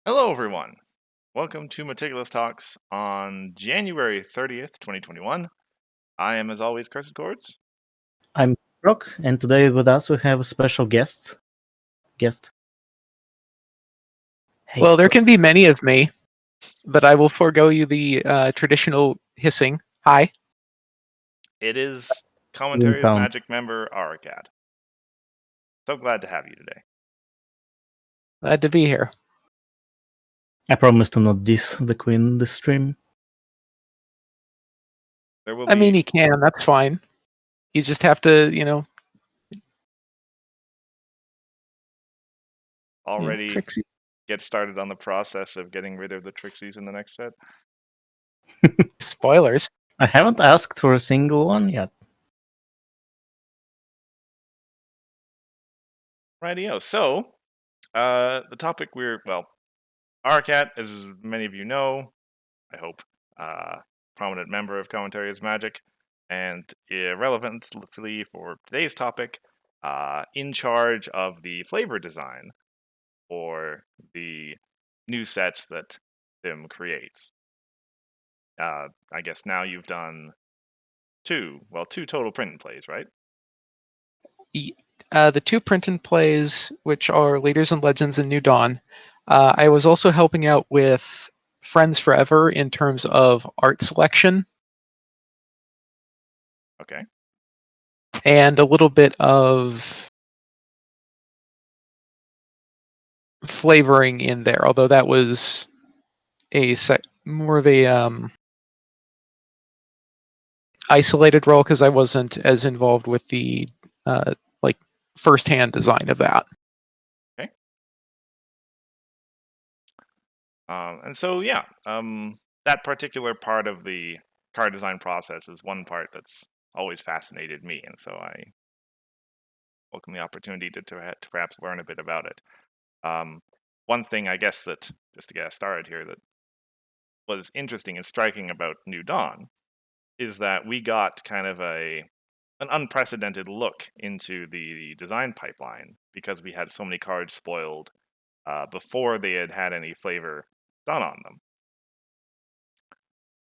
Hello, everyone. Welcome to Meticulous Talks on January 30th, 2021. I am, as always, Cursed Chords. I'm Brock, and today with us we have a special guest. Hey. Well, there can be many of me, but I will forego you the traditional hissing. Hi. It is Commentary's Sound. Magic member, Aracat. So glad to have you today. Glad to be here. I promise to not diss the Queen this stream. There will I be mean, you can. That's fine. You just have to, already Trixie. get started on the process of getting rid of the Trixies in the next set. Spoilers. I haven't asked for a single one yet. Rightio. So, the topic Aracat, as many of you know, I hope, prominent member of Commentary's Magic, and irrelevantly for today's topic, in charge of the flavor design for the new sets that CiM creates. I guess now you've done two total print and plays, right? The two print and plays, which are Leaders and Legends and New Dawn. I was also helping out with Friends Forever in terms of art selection. Okay. And a little bit of flavoring in there, although that was more of a isolated role because I wasn't as involved with the first-hand design of that. Okay. And so that particular part of the card design process is one part that's always fascinated me, and so I welcome the opportunity to perhaps learn a bit about it. One thing, I guess, that just to get us started here, that was interesting and striking about New Dawn is that we got kind of an unprecedented look into the design pipeline because we had so many cards spoiled before they had any flavor done on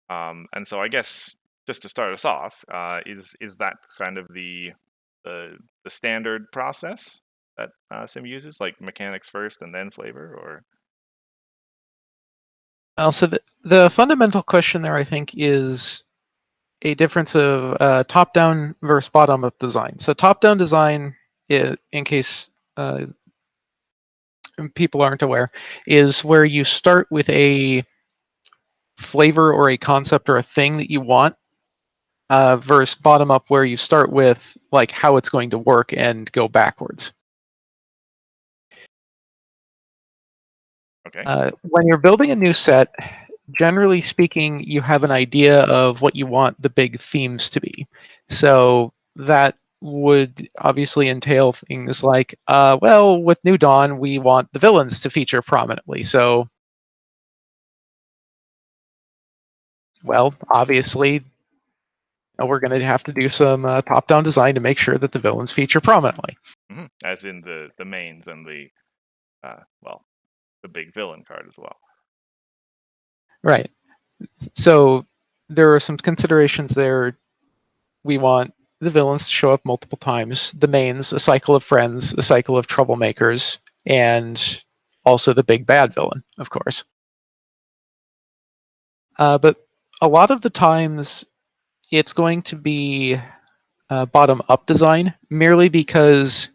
them. And so I guess just to start us off, is that kind of the standard process that CiM uses, like mechanics first and then flavor, or? Also, the fundamental question there, I think, is a difference of top-down versus bottom-up design. So top-down design, in case people aren't aware, is where you start with a flavor or a concept or a thing that you want, versus bottom-up where you start with like how it's going to work and go backwards. Okay. When you're building a new set, generally speaking, you have an idea of what you want the big themes to be. So that would obviously entail things like, with New Dawn, we want the villains to feature prominently. So, obviously, we're going to have to do some top-down design to make sure that the villains feature prominently. Mm-hmm. As in the mains and the big villain card as well. Right. So there are some considerations there. We want the villains to show up multiple times, the mains, a cycle of friends, a cycle of troublemakers, and also the big bad villain, of course. But a lot of the times, it's going to be bottom-up design, merely because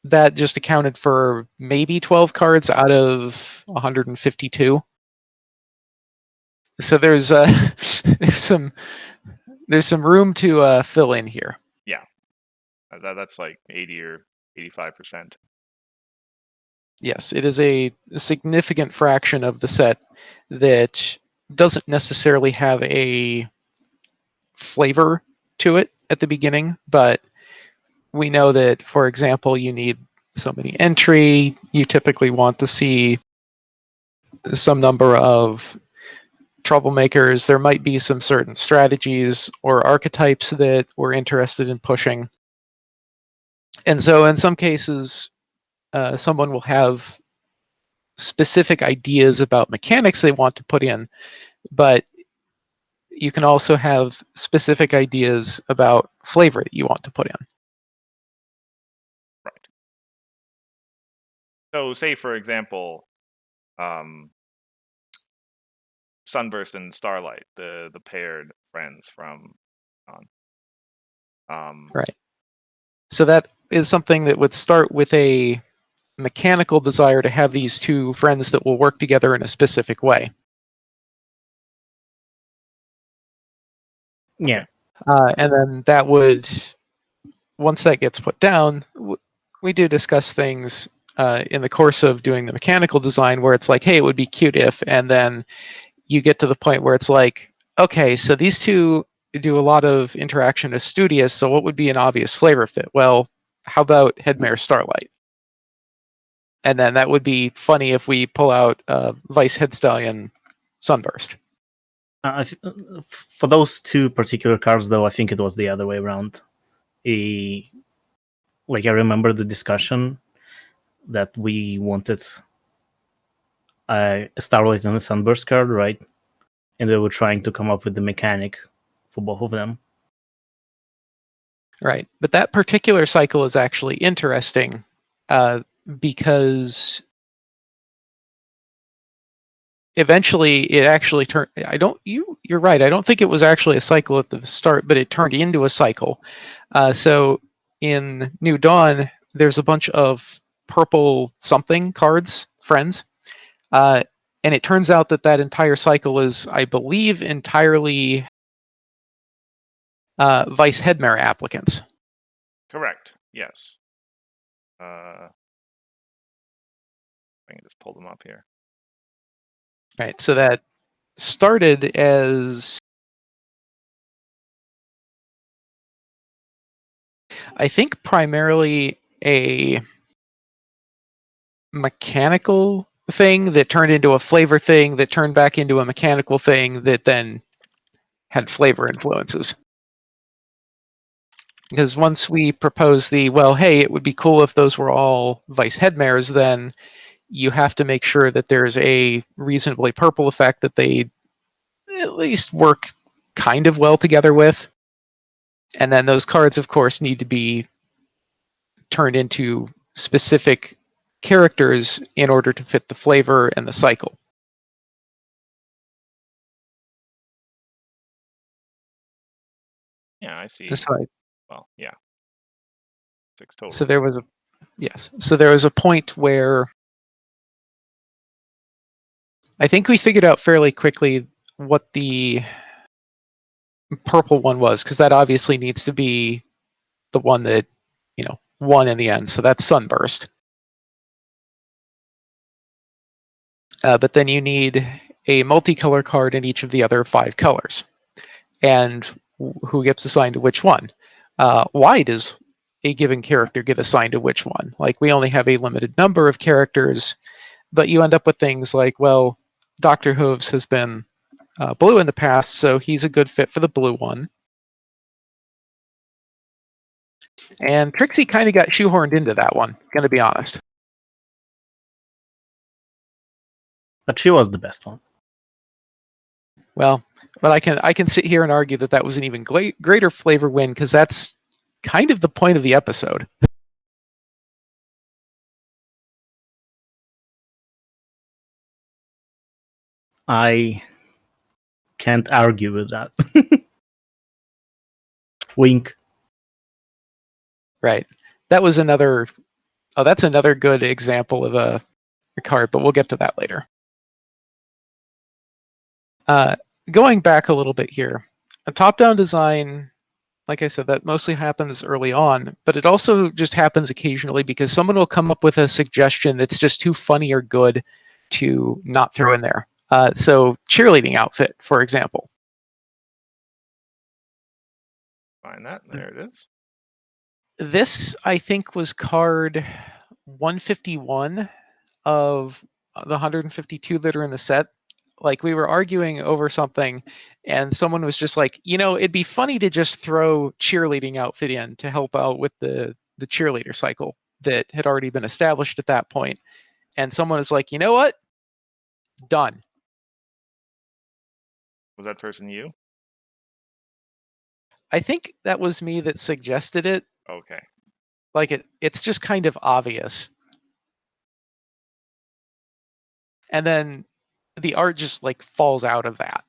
that just accounted for maybe 12 cards out of 152. So there's there's some room to fill in here. Yeah, that's like 80 or 85%. Yes, it is a significant fraction of the set that doesn't necessarily have a flavor to it at the beginning, but we know that, for example, you need so many entry, you typically want to see some number of troublemakers. There might be some certain strategies or archetypes that we're interested in pushing. And so in some cases, someone will have specific ideas about mechanics they want to put in, but you can also have specific ideas about flavor that you want to put in. Right. So, say for example, um, Sunburst and Starlight, the paired friends from Right. So that is something that would start with a mechanical desire to have these two friends that will work together in a specific way. Yeah. And then that would, once that gets put down, we do discuss things in the course of doing the mechanical design where it's like, hey, it would be cute if, and then you get to the point where it's like, okay, so these two do a lot of interaction as studious, so what would be an obvious flavor fit? Well, how about Headmare Starlight? And then that would be funny if we pull out Vice Head Stallion Sunburst. For those two particular cards, though, I think it was the other way around. Like I remember the discussion that we wanted a Starlight and a Sunburst card, right? And they were trying to come up with the mechanic for both of them. Right. But that particular cycle is actually interesting because eventually it actually turned, you're right. I don't think it was actually a cycle at the start, but it turned into a cycle. So in New Dawn, there's a bunch of purple something cards, friends. And it turns out that that entire cycle is, I believe, entirely Vice Headmare applicants. Correct. Yes. I can just pull them up here. Right. So that started as, I think, primarily a mechanical thing that turned into a flavor thing that turned back into a mechanical thing that then had flavor influences. Because once we proposed well, hey, it would be cool if those were all Vice Headmares, then you have to make sure that there's a reasonably purple effect that they at least work kind of well together with. And then those cards, of course, need to be turned into specific characters in order to fit the flavor and the cycle. Yeah, I see. Well, yeah. 6 total. So there was So there was a point where I think we figured out fairly quickly what the purple one was, because that obviously needs to be the one that, won in the end. So that's Sunburst. But then you need a multicolor card in each of the other 5 colors. And who gets assigned to which one? Why does a given character get assigned to which one? Like, we only have a limited number of characters, but you end up with things like, well, Dr. Hooves has been blue in the past, so he's a good fit for the blue one. And Trixie kind of got shoehorned into that one, gonna be honest. But she was the best one. Well, but I can sit here and argue that that was an even greater flavor win, because that's kind of the point of the episode. I can't argue with that. Wink. Right. That was another. Oh, that's another good example of a card, but we'll get to that later. Going back a little bit here, a top-down design, like I said, that mostly happens early on, but it also just happens occasionally because someone will come up with a suggestion that's just too funny or good to not throw in there. So cheerleading outfit, for example. Find that. There it is. This, I think, was card 151 of the 152 that are in the set. Like, we were arguing over something, and someone was just like, it'd be funny to just throw cheerleading outfit in to help out with the cheerleader cycle that had already been established at that point. and someone is like, you know what? Done. Was that person you? I think that was me that suggested it. Okay. Like it's just kind of obvious. And then the art just like falls out of that.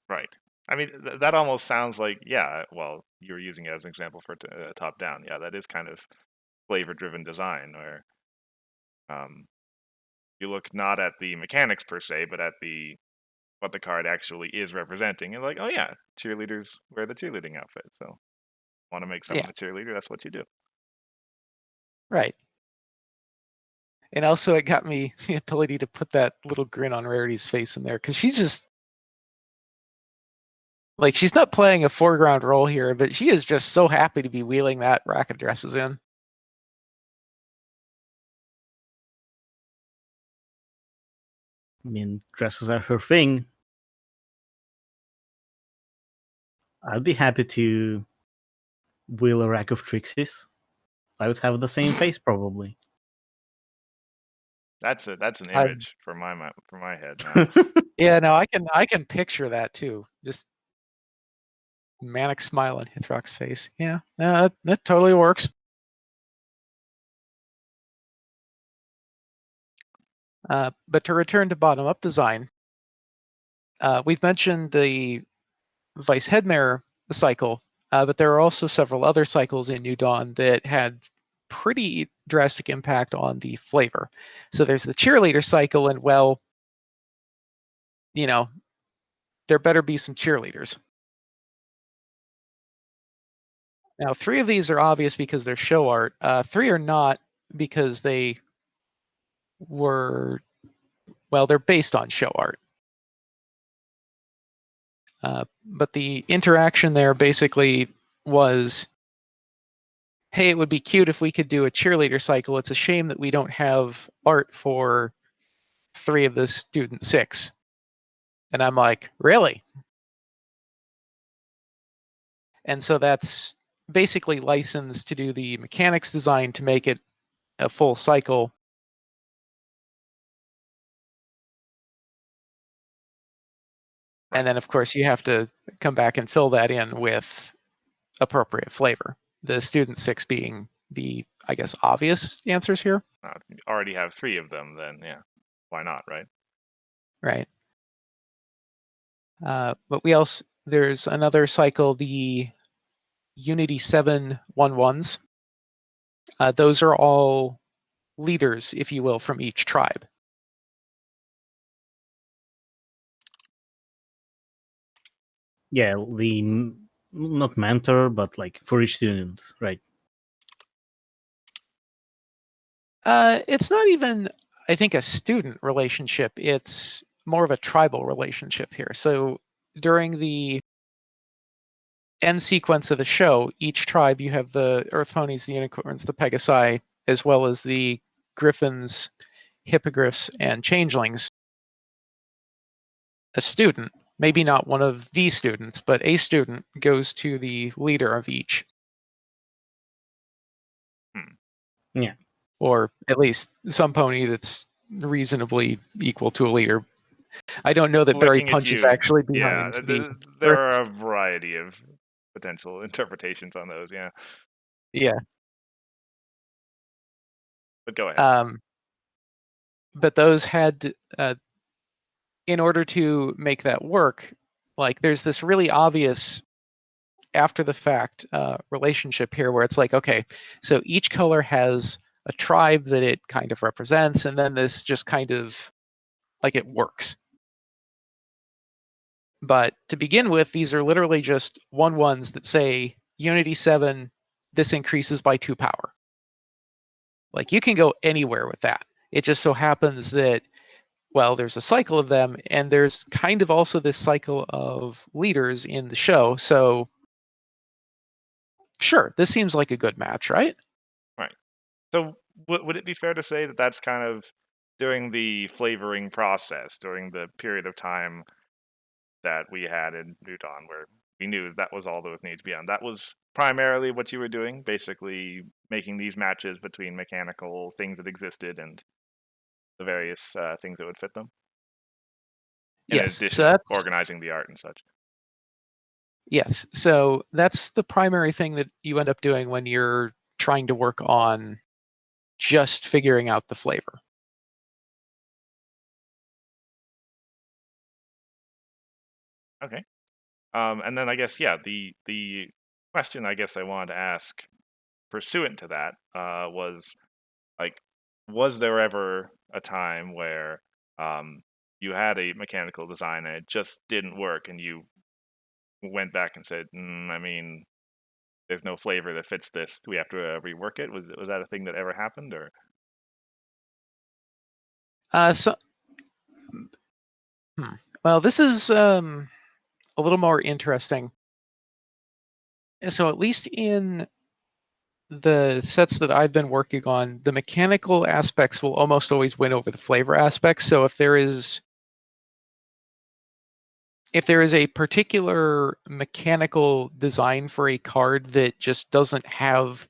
Right. I mean, that almost sounds like, yeah, well, you were using it as an example for top down. Yeah, that is kind of flavor driven design where you look not at the mechanics per se, but at the what the card actually is representing. And like, oh yeah, cheerleaders wear the cheerleading outfit. So want to make someone Yeah. a cheerleader, that's what you do. Right. And also it got me the ability to put that little grin on Rarity's face in there, because she's just like, she's not playing a foreground role here, but she is just so happy to be wheeling that rack of dresses in. I mean, dresses are her thing. I'd be happy to wheel a rack of Trixies. I would have the same face probably. That's an I- image for my head now. Yeah, no, I can picture that too. Just manic smile on Hithrock's face. Yeah, that totally works. But to return to bottom-up design, we've mentioned the Vice Headmare cycle, but there are also several other cycles in New Dawn that had pretty drastic impact on the flavor. So there's the cheerleader cycle, and well, you know, there better be some cheerleaders. Now, 3 of these are obvious because they're show art. 3 are not because they were, well, they're based on show art. But the interaction there basically was, hey, it would be cute if we could do a cheerleader cycle. It's a shame that we don't have art for 3 of the student 6. And I'm like, really? And so that's basically licensed to do the mechanics design to make it a full cycle. Right. And then, of course, you have to come back and fill that in with appropriate flavor. The student 6 being the, I guess, obvious answers here. You already have 3 of them, then yeah, why not, right? Right. But we also, there's another cycle, the Unity 7 1-1s. Those are all leaders, if you will, from each tribe. Yeah, not mentor, but like for each student, right? It's not even, I think, a student relationship. It's more of a tribal relationship here. So during the end sequence of the show, each tribe, you have the Earth Ponies, the Unicorns, the Pegasi, as well as the Griffins, Hippogriffs, and Changelings. A student, maybe not one of the students, but a student goes to the leader of each. Yeah. Or at least some pony that's reasonably equal to a leader. I don't know that Barry Looking at Punch is you, actually yeah, behind the there are a variety of potential interpretations on those, yeah. Yeah. But go ahead. But those had, in order to make that work, like there's this really obvious after the fact relationship here where it's like, okay, so each color has a tribe that it kind of represents, and then this just kind of like it works. But to begin with, these are literally just 1-1s that say Unity 7, this increases by 2 power. Like you can go anywhere with that. It just so happens that, well, there's a cycle of them, and there's kind of also this cycle of leaders in the show. So sure, this seems like a good match, right? Right. So would it be fair to say that that's kind of during the flavoring process, during the period of time that we had in New Dawn where we knew that was all there was needed to be on? That was primarily what you were doing, basically making these matches between mechanical things that existed and the various things that would fit them. In Yes, addition so to that's organizing the art and such. yes. So that's the primary thing that you end up doing when you're trying to work on just figuring out the flavor. Okay. And then I guess the question I guess I wanted to ask pursuant to that was like, was there ever a time where you had a mechanical design and it just didn't work, and you went back and said, I mean, there's no flavor that fits this. Do we have to rework it? Was that a thing that ever happened, or? So, hmm. Well, this is a little more interesting. So, at least in the sets that I've been working on, the mechanical aspects will almost always win over the flavor aspects. So, if there is a particular mechanical design for a card that just doesn't have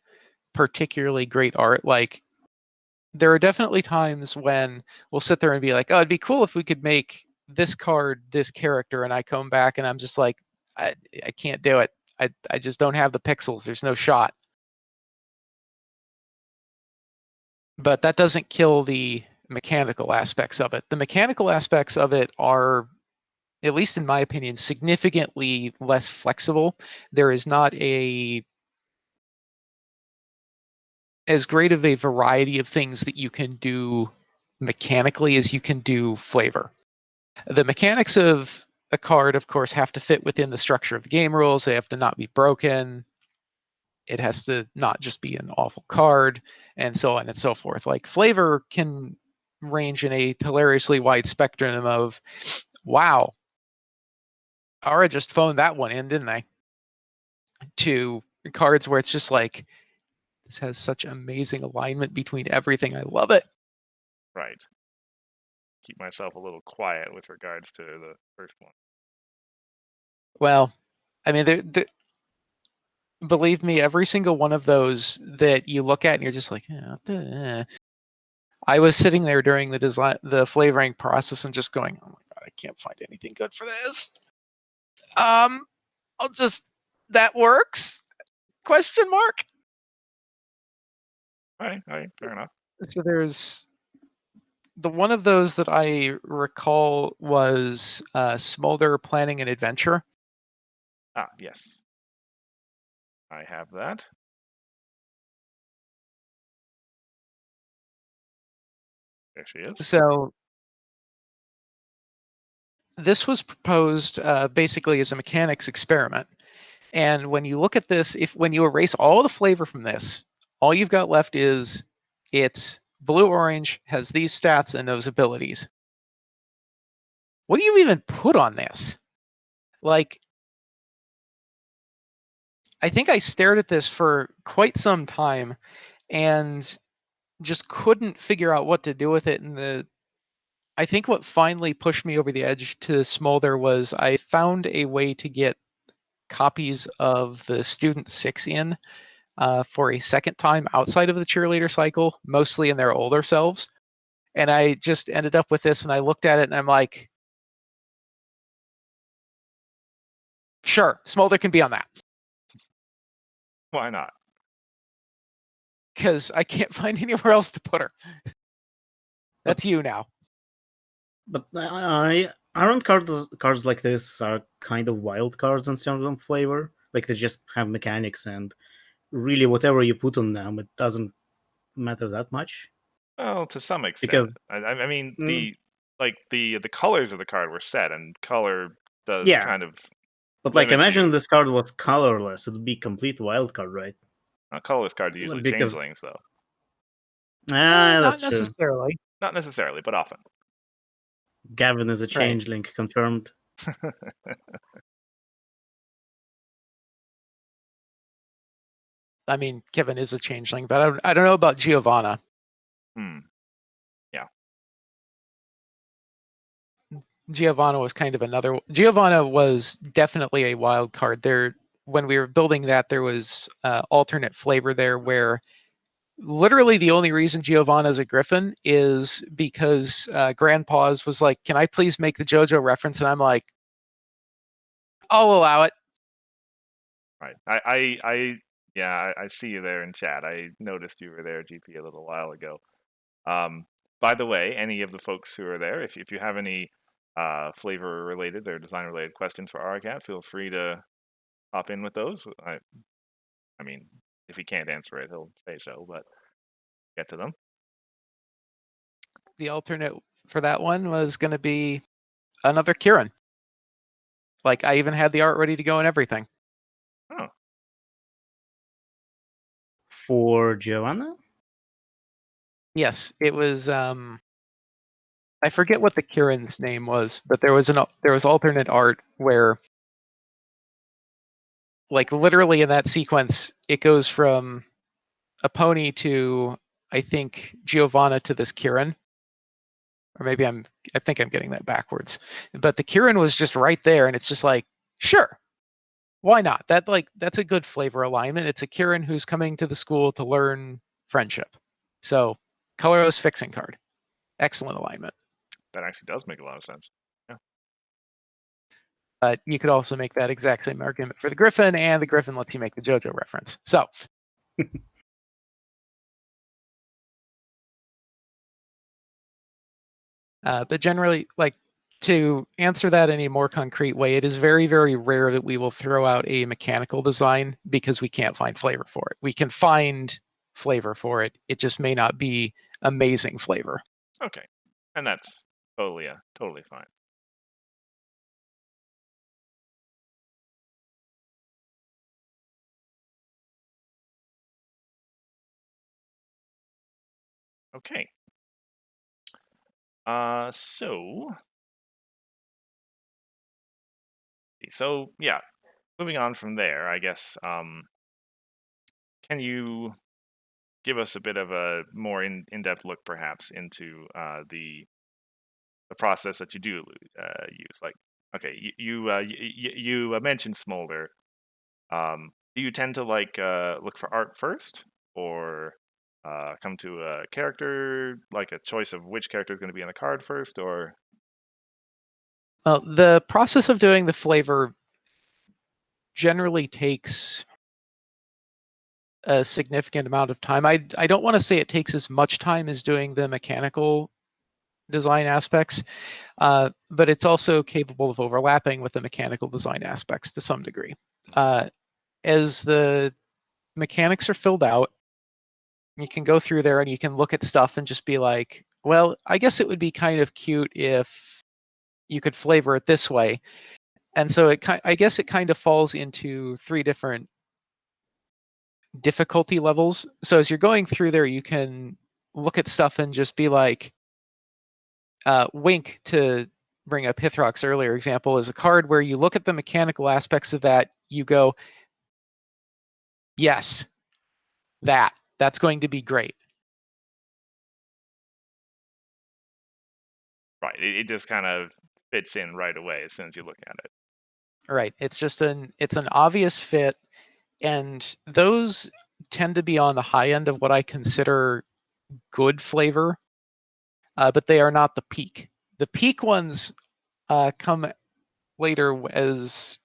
particularly great art, like there are definitely times when we'll sit there and be like, oh, it'd be cool if we could make this card this character, and I come back and I'm just like, I can't do it. I just don't have the pixels. There's no shot. But that doesn't kill the mechanical aspects of it. The mechanical aspects of it are, at least in my opinion, significantly less flexible. There is not as great of a variety of things that you can do mechanically as you can do flavor. The mechanics of a card, of course, have to fit within the structure of the game rules. They have to not be broken. It has to not just be an awful card, and so on and so forth. Like flavor can range in a hilariously wide spectrum of, wow, Ara just phoned that one in, didn't they? To cards where it's just like, this has such amazing alignment between everything. I love it. Right. Keep myself a little quiet with regards to the first one. Well, I mean, believe me, every single one of those that you look at and you're just like, I was sitting there during the flavoring process and just going, oh my god, I can't find anything good for this. I'll just that works? Question mark. All right, fair enough. So there's the one of those that I recall was Smolder Planning and Adventure. Ah, yes. I have that. There she is. So this was proposed basically as a mechanics experiment. And when you look at this, when you erase all the flavor from this, all you've got left is it's blue orange, has these stats and those abilities. What do you even put on this? Like, I think I stared at this for quite some time and just couldn't figure out what to do with it. And I think what finally pushed me over the edge to Smolder was I found a way to get copies of the Student 6 in for a second time outside of the cheerleader cycle, mostly in their older selves. And I just ended up with this, and I looked at it, and I'm like, sure, Smolder can be on that. Why not? Because I can't find anywhere else to put her. That's you now. But aren't cards like this are kind of wild cards in terms of flavor? Like they just have mechanics, and really whatever you put on them, it doesn't matter that much. Well, to some extent. Because I mean, mm, the colors of the card were set, and color does yeah, kind of but like limit imagine you. this card was colorless, it would be complete wild card, right? Colorless cards are usually Because changelings, though. Not that's true. necessarily. Not necessarily, but often. Gavin is a Right. changeling, confirmed. I mean, Kevin is a changeling, but I don't know about Giovanna. Yeah. Giovanna was kind of another. Giovanna was definitely a wild card. There, when we were building that, there was alternate flavor there where literally the only reason Giovanna's a griffin is because Grandpa's was like, "Can I please make the JoJo reference?" And I'm like, "I'll allow it." Right. I see you there in chat. I noticed you were there, GP, a little while ago. By the way, any of the folks who are there, if you have any flavor related or design related questions for Aracat, feel free to hop in with those. I mean, if he can't answer it, he'll say so, but get to them. The alternate for that one was going to be another Kieran. Like, I even had the art ready to go and everything. Oh, For Giovanna? Yes, it was. I forget what the Kieran's name was, but there was alternate art where, like, literally in that sequence, it goes from a pony to, I think, Giovanna to this Kieran. Or maybe I think I'm getting that backwards. But the Kieran was just right there, and it's just like, sure, why not? That's a good flavor alignment. It's a Kieran who's coming to the school to learn friendship. So, colorless fixing card. Excellent alignment. that actually does make a lot of sense. Yeah. But you could also make that exact same argument for the Griffin, and the Griffin lets you make the JoJo reference. So, but generally, like, to answer that in a more concrete way, it is very, very rare that we will throw out a mechanical design because we can't find flavor for it. We can find flavor for it. It just may not be amazing flavor. Okay. And that's totally fine. Okay. So yeah, moving on from there, I guess. Can you give us a bit of a more in-depth look, perhaps, into the process that you do use? Like, okay, you mentioned Smolder. Do you tend to look for art first, or come to a character, like a choice of which character is going to be in the card first, or? Well, the process of doing the flavor generally takes a significant amount of time. I don't want to say it takes as much time as doing the mechanical design aspects, but it's also capable of overlapping with the mechanical design aspects to some degree. As the mechanics are filled out, you can go through there and you can look at stuff and just be like, well, I guess it would be kind of cute if you could flavor it this way. And so I guess it kind of falls into three different difficulty levels. So as you're going through there, you can look at stuff and just be like, Wink, to bring up Hithrock's earlier example, is a card where you look at the mechanical aspects of that, you go, yes, that's going to be great. Right, it just kind of fits in right away as soon as you look at it. Right. It's just it's an obvious fit, and those tend to be on the high end of what I consider good flavor, but they are not the peak. The peak ones come later as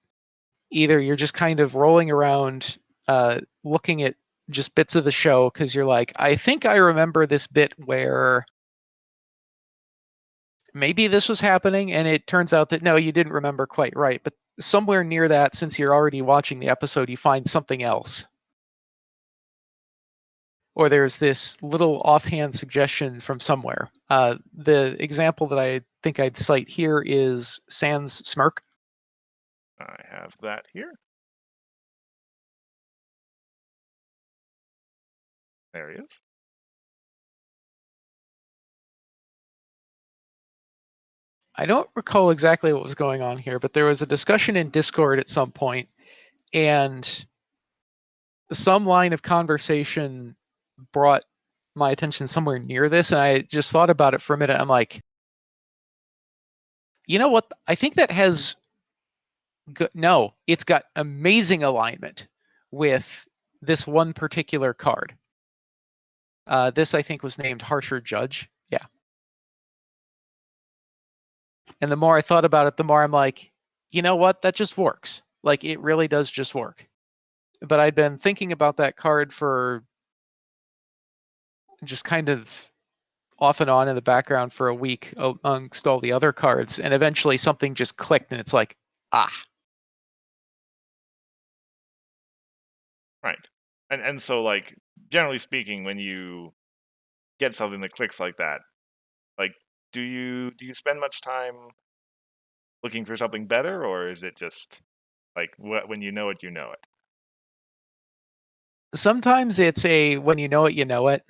either you're just kind of rolling around looking at just bits of the show because you're like, I think I remember this bit where maybe this was happening, and it turns out that no, you didn't remember quite right. But somewhere near that, since you're already watching the episode, you find something else. Or there's this little offhand suggestion from somewhere. The example that I think I'd cite here is Sans smirk. I have that here. There he is. I don't recall exactly what was going on here, but there was a discussion in Discord at some point, and some line of conversation brought my attention somewhere near this, and I just thought about it for a minute. I'm like, you know what? I think that has no, it's got amazing alignment with this one particular card. This, I think, was named Harsher Judge. Yeah. And the more I thought about it, the more I'm like, you know what? That just works. Like, it really does just work. But I'd been thinking about that card for just kind of off and on in the background for a week amongst all the other cards, and eventually something just clicked, and it's like, ah. Right. And so, like, generally speaking, when you get something that clicks like that, like, do you spend much time looking for something better, or is it just like when you know it, you know it? Sometimes it's a when you know it, you know it.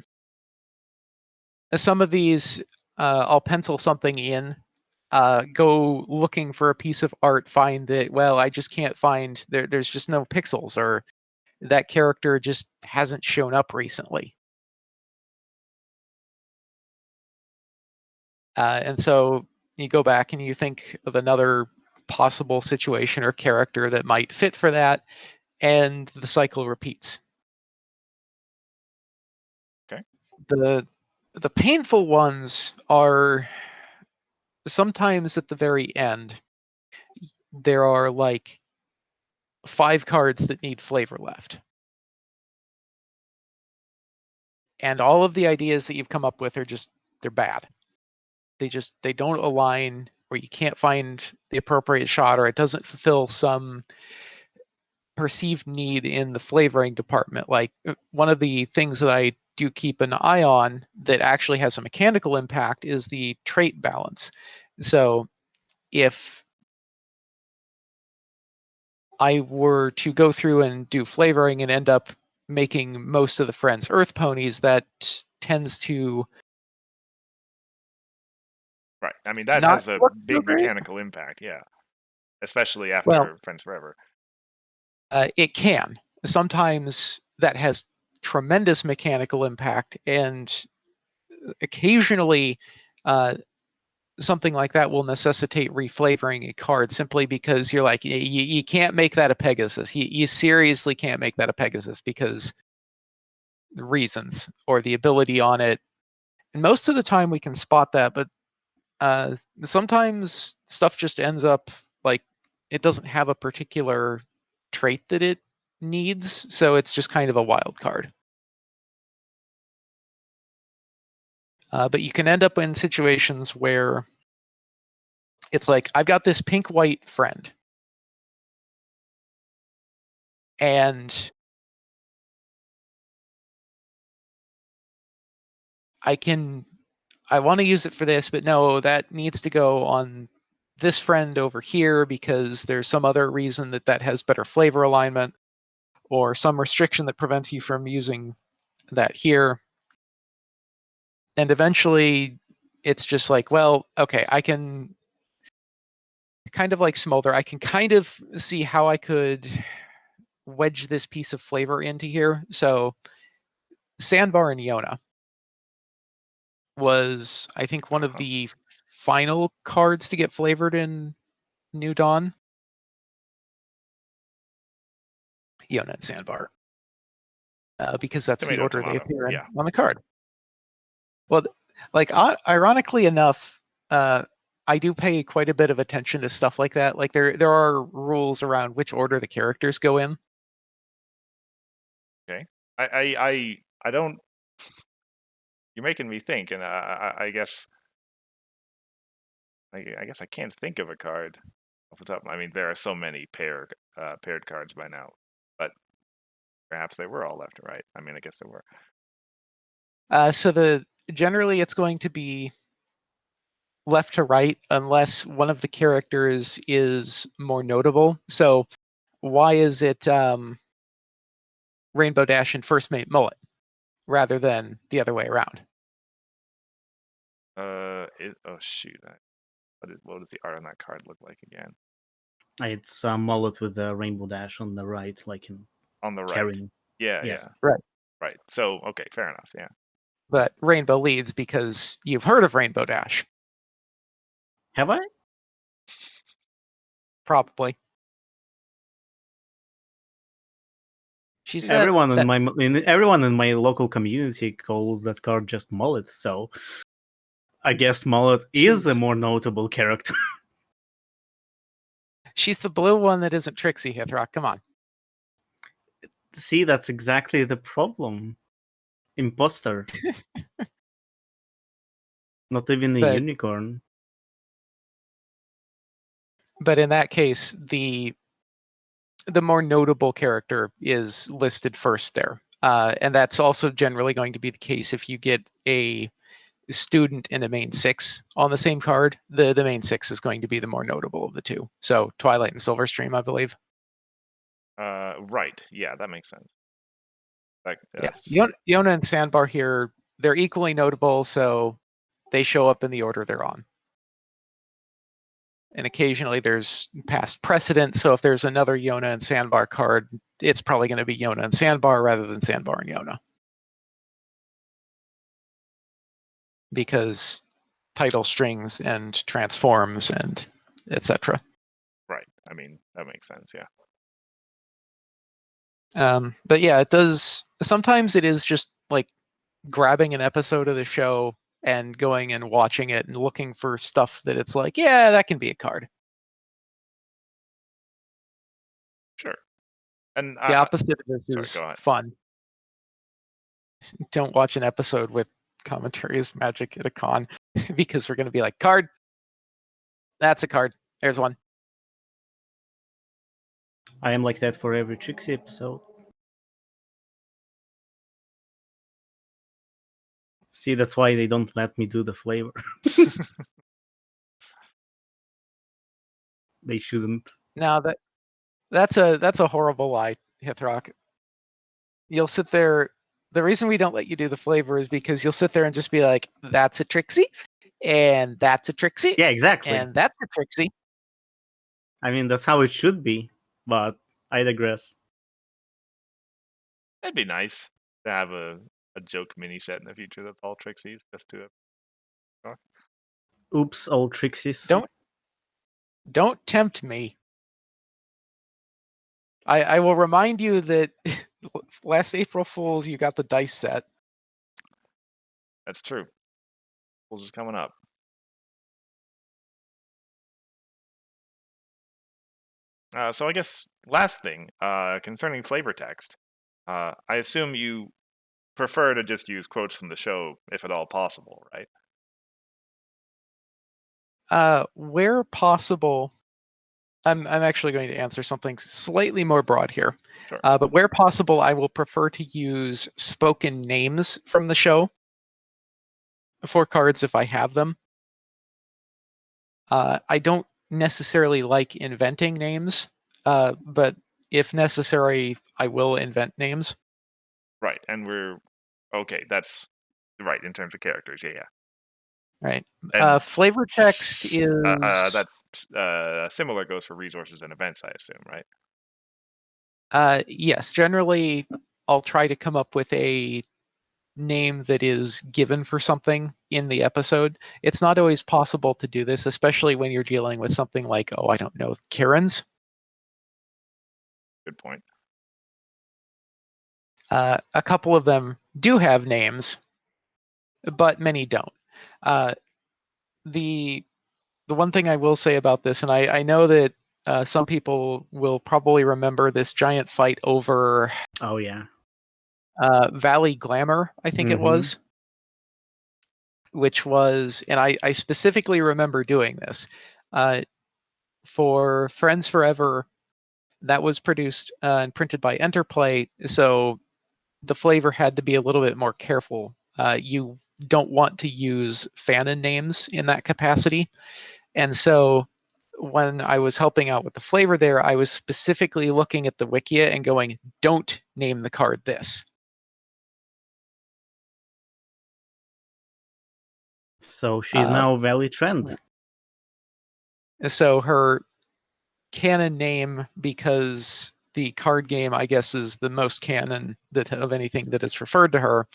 Some of these, I'll pencil something in, go looking for a piece of art, find that, well, I just can't find, there's just no pixels, or that character just hasn't shown up recently. And so you go back and you think of another possible situation or character that might fit for that, and the cycle repeats. Okay. The painful ones are sometimes at the very end. There are like 5 cards that need flavor left. And all of the ideas that you've come up with are just, they're bad. They don't align, or you can't find the appropriate shot, or it doesn't fulfill some perceived need in the flavoring department. Like, one of the things that I do keep an eye on that actually has a mechanical impact is the trait balance. So if I were to go through and do flavoring and end up making most of the friends earth ponies, that tends to Right. I mean, that not has a work so big great. mechanical impact, yeah. Especially Well, after Friends Forever. it can. Sometimes that has tremendous mechanical impact, and occasionally uh, something like that will necessitate reflavoring a card simply because you're like, you can't make that a Pegasus. You seriously can't make that a Pegasus because the reasons or the ability on it. And most of the time we can spot that, but sometimes stuff just ends up like it doesn't have a particular trait that it needs, so it's just kind of a wild card. But you can end up in situations where it's like, I've got this pink white friend, and I want to use it for this, but no, that needs to go on this friend over here because there's some other reason that that has better flavor alignment, or some restriction that prevents you from using that here. And eventually it's just like, well, okay, I can kind of like Smolder, I can kind of see how I could wedge this piece of flavor into here. So Sandbar and Yona was, I think, one of Uh-huh. the final cards to get flavored in New Dawn. Yona and Sandbar, because that's the Tomato, order they tomato. appear in Yeah. on the card. Well, like, ironically enough, I do pay quite a bit of attention to stuff like that. Like, there are rules around which order the characters go in. Okay. I don't. You're making me think, and I guess I guess I can't think of a card off the top. I mean, there are so many paired cards by now, but perhaps they were all left to right. I mean, I guess they were. So generally it's going to be left to right unless one of the characters is more notable. So why is it Rainbow Dash and First Mate Mullet rather than the other way around? Oh shoot. What does the art on that card look like again? It's a mullet with a rainbow dash on the right, like in On the right. carrying. Yeah, Yes. yeah. Right. Right. So, okay, fair enough. Yeah. But Rainbow leads because you've heard of Rainbow Dash, Have I? probably. She's Everyone in my local community calls that card just Mullet, so I guess Mullet is a more notable character. She's the blue one that isn't Trixie, Hithrock. Come on. See, that's exactly the problem. Imposter. Not even a But unicorn. but in that case, the more notable character is listed first there. And that's also generally going to be the case if you get a student and a main 6 on the same card. The main 6 is going to be the more notable of the two. So Twilight and Silverstream, I believe. Right. Yeah, that makes sense. Yeah, Yona and Sandbar here, they're equally notable, so they show up in the order they're on. And occasionally there's past precedent, so if there's another Yona and Sandbar card, it's probably going to be Yona and Sandbar rather than Sandbar and Yona. Because title strings and transforms and etc. Right. I mean, that makes sense, yeah. But yeah, it does. Sometimes it is just like grabbing an episode of the show and going and watching it and looking for stuff that it's like, yeah, that can be a card. Sure. And The opposite of this sorry, is go ahead. fun. Don't watch an episode with commentary as magic at a con because we're going to be like, card. That's a card. There's one. I am like that for every Trixie episode. See, that's why they don't let me do the flavor. They shouldn't. Now that's a horrible lie, Hithrock. You'll sit there. The reason we don't let you do the flavor is because you'll sit there and just be like, that's a Trixie, and that's a Trixie, Yeah, exactly. and that's a Trixie. I mean, that's how it should be, but I digress. It'd be nice to have a joke mini set in the future that's all Trixies, just to Oops, all Trixies. Don't tempt me. I will remind you that last April Fools you got the dice set. That's true. Fools is coming up. So I guess last thing concerning flavor text, I assume you prefer to just use quotes from the show if at all possible, right? Where possible, I'm actually going to answer something slightly more broad here. Sure. But where possible, I will prefer to use spoken names from the show for cards if I have them. I don't necessarily like inventing names, but if necessary, I will invent names. Right, and we're okay. That's right in terms of characters. Yeah, yeah. Right. And Flavor text is that's similar goes for resources and events, I assume, right? yes. Generally, I'll try to come up with a name that is given for something in the episode. It's not always possible to do this, especially when you're dealing with something like, oh, I don't know, Karen's. Good point. A couple of them do have names, but many don't. The one thing I will say about this, and I know that some people will probably remember this giant fight over Oh, yeah. Valley Glamour, I think it was, which was, and I specifically remember doing this. For Friends Forever, that was produced and printed by Enterplay, so the flavor had to be a little bit more careful. You don't want to use fanon names in that capacity. And so when I was helping out with the flavor there, I was specifically looking at the Wikia and going, don't name the card this. So she's now Valley Trend. So her canon name, because the card game, I guess, is the most canon that of anything that is referred to her,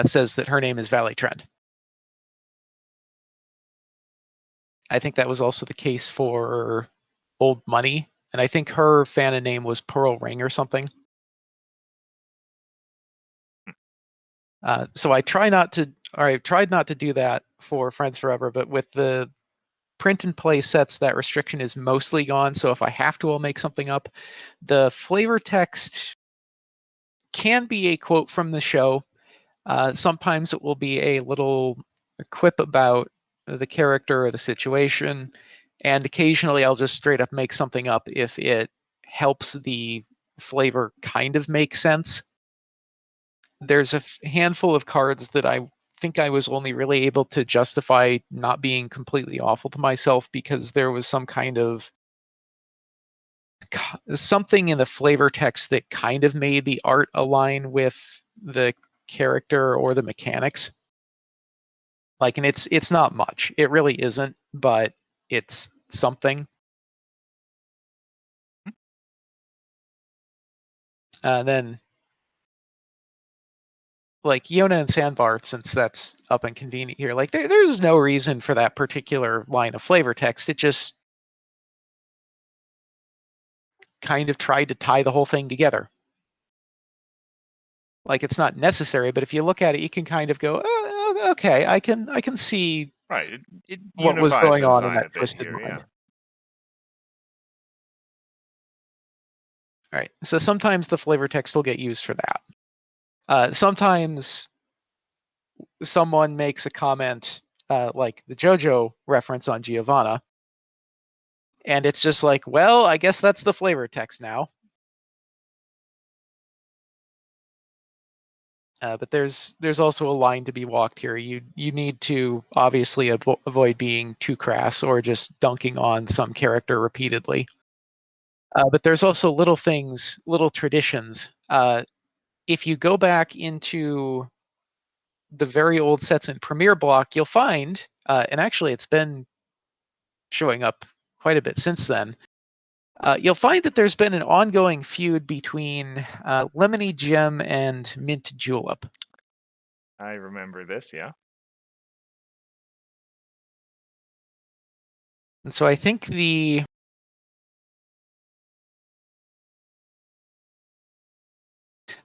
says that her name is Valley Trend. I think that was also the case for Old Money, and I think her fanon name was Pearl Ring or something. So I tried not to do that for Friends Forever, but with the print and play sets, that restriction is mostly gone. So if I have to, I'll make something up. The flavor text can be a quote from the show. Sometimes it will be a little quip about the character or the situation. And occasionally I'll just straight up make something up if it helps the flavor kind of make sense. There's a handful of cards that I think I was only really able to justify not being completely awful to myself because there was some kind of something in the flavor text that kind of made the art align with the character or the mechanics. Like, and it's not much. It really isn't, but it's something. Then like Yona and Sandbar, since that's up and convenient here, like there's no reason for that particular line of flavor text. It just kind of tried to tie the whole thing together. Like, it's not necessary, but if you look at it, you can kind of go, oh, okay, I can see Right. It what was unifies going the on in design that a bit twisted here, mind. yeah. All right, so sometimes the flavor text will get used for that. Sometimes someone makes a comment like the JoJo reference on Giovanna, and it's just like, well, I guess that's the flavor text now. But there's also a line to be walked here. You need to obviously avoid being too crass or just dunking on some character repeatedly. But there's also little things, little traditions. If you go back into the very old sets in Premiere Block, you'll find, and actually it's been showing up quite a bit since then, you'll find that there's been an ongoing feud between Lemony Gem and Mint Julep. I remember this, yeah. And so I think the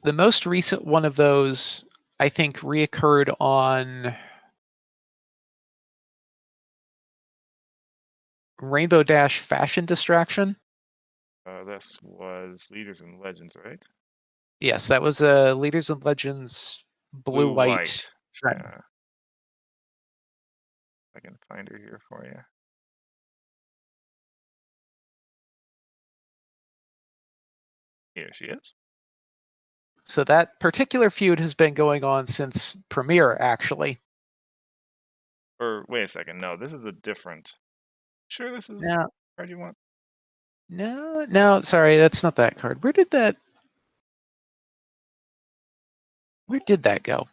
most recent one of those, I think, reoccurred on Rainbow Dash Fashion Distraction. This was Leaders and Legends, right? Yes, that was Leaders and Legends Blue blue-white white. trend. Yeah. I can find her here for you. Here she is. So that particular feud has been going on since Premiere, actually. Or wait a second. No, this is a different. Sure, this is No, the card you want. no, sorry, that's not that card. Where did that go?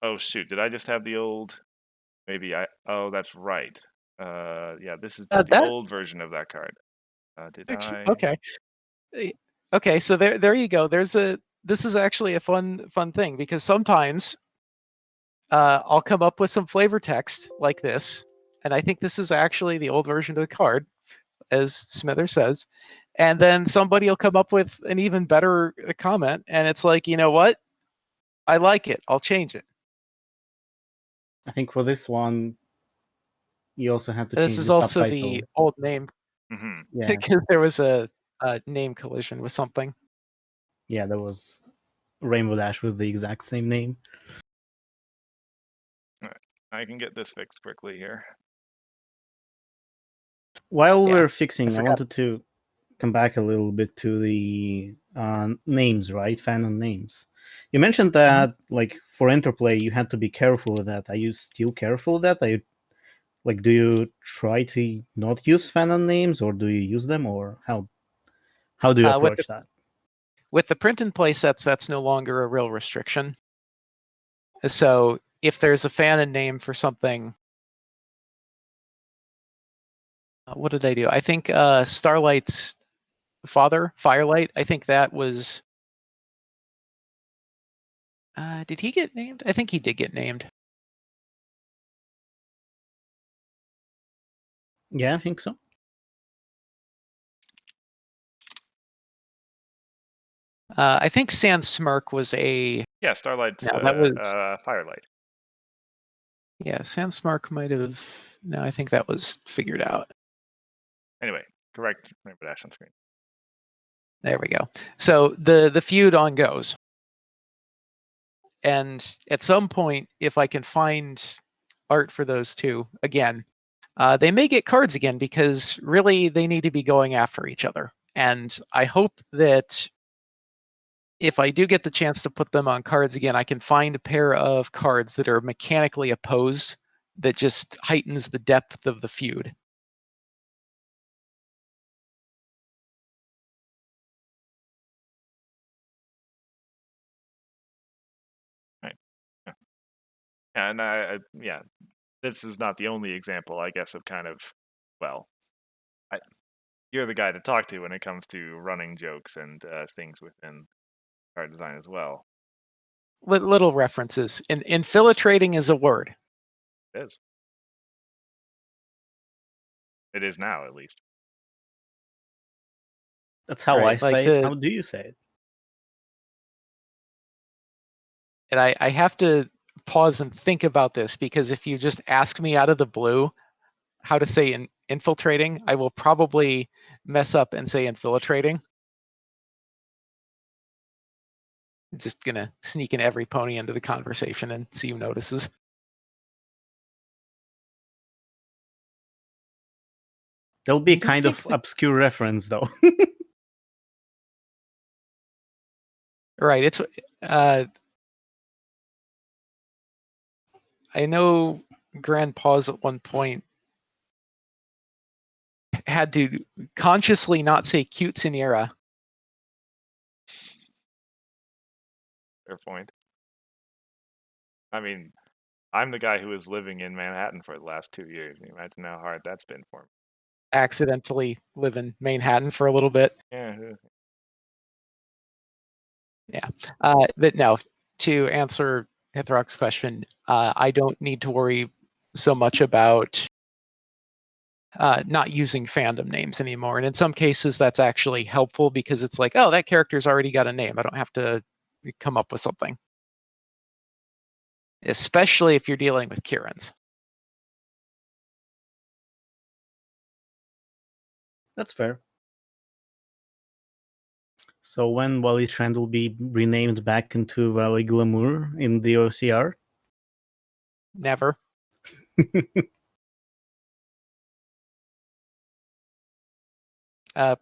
Oh shoot! Did I just have the old? Maybe I. Oh, that's right. Yeah, this is just the That old version of that card. Did actually, I? okay. Okay, so there you go. This is actually a fun thing because sometimes I'll come up with some flavor text like this, and I think this is actually the old version of the card, as Smither says, and then somebody will come up with an even better comment, and it's like, you know what? I like it. I'll change it. I think for this one, you also have to This change is the also the subtitle. old name Mm-hmm. Yeah, because there was a name collision with something. yeah, there was Rainbow Dash with the exact same name. All right. I can get this fixed quickly here. While Yeah, we're I fixing, I forgot. wanted to come back a little bit to the names, right? Fanon names. You mentioned Mhm. that, like, for Interplay, you had to be careful with that. Are you still careful with that? Are you like, do you try to not use Fanon names, or do you use them, or how do you With approach that? the print and play sets, that's no longer a real restriction. So if there's a fanon name for something, what did I do? I think Starlight's father, Firelight. I think that was. Did he get named? I think he did get named. Yeah, I think so. I think Sans Smirk was a. Yeah, Starlight's No, that was. Firelight. Yeah, Sans Smirk might have. No, I think that was figured out. Anyway, correct Rainbow Dash on screen. There we go. So the feud on goes. And at some point, if I can find art for those two again, they may get cards again because really they need to be going after each other. And I hope that if I do get the chance to put them on cards again, I can find a pair of cards that are mechanically opposed that just heightens the depth of the feud. Right. Yeah. And yeah, this is not the only example, I guess, of kind of, well, you're the guy to talk to when it comes to running jokes and things within card design as well. Little references. Infiltrating is a word. It is. It is now, at least. That's how I Right, like say it. How do you say it? And I have to pause and think about this because if you just ask me out of the blue how to say infiltrating, I will probably mess up and say infiltrating. I'm just gonna sneak in every pony into the conversation and see who notices. There'll be I don't kind think of that, obscure reference though. right. It's I know Grandpa's at one point had to consciously not say quinceanera. Fair point. I mean, I'm the guy who was living in Manhattan for the last 2 years. Can you imagine how hard that's been for me? Accidentally live in Manhattan for a little bit. Yeah. Yeah. But no, to answer Hithrok's question, I don't need to worry so much about not using fandom names anymore. And in some cases, that's actually helpful because it's like, oh, that character's already got a name. I don't have to come up with something. Especially if you're dealing with Kirans. That's fair. So when Wally Trend will be renamed back into Valley Glamour in the OCR? Never.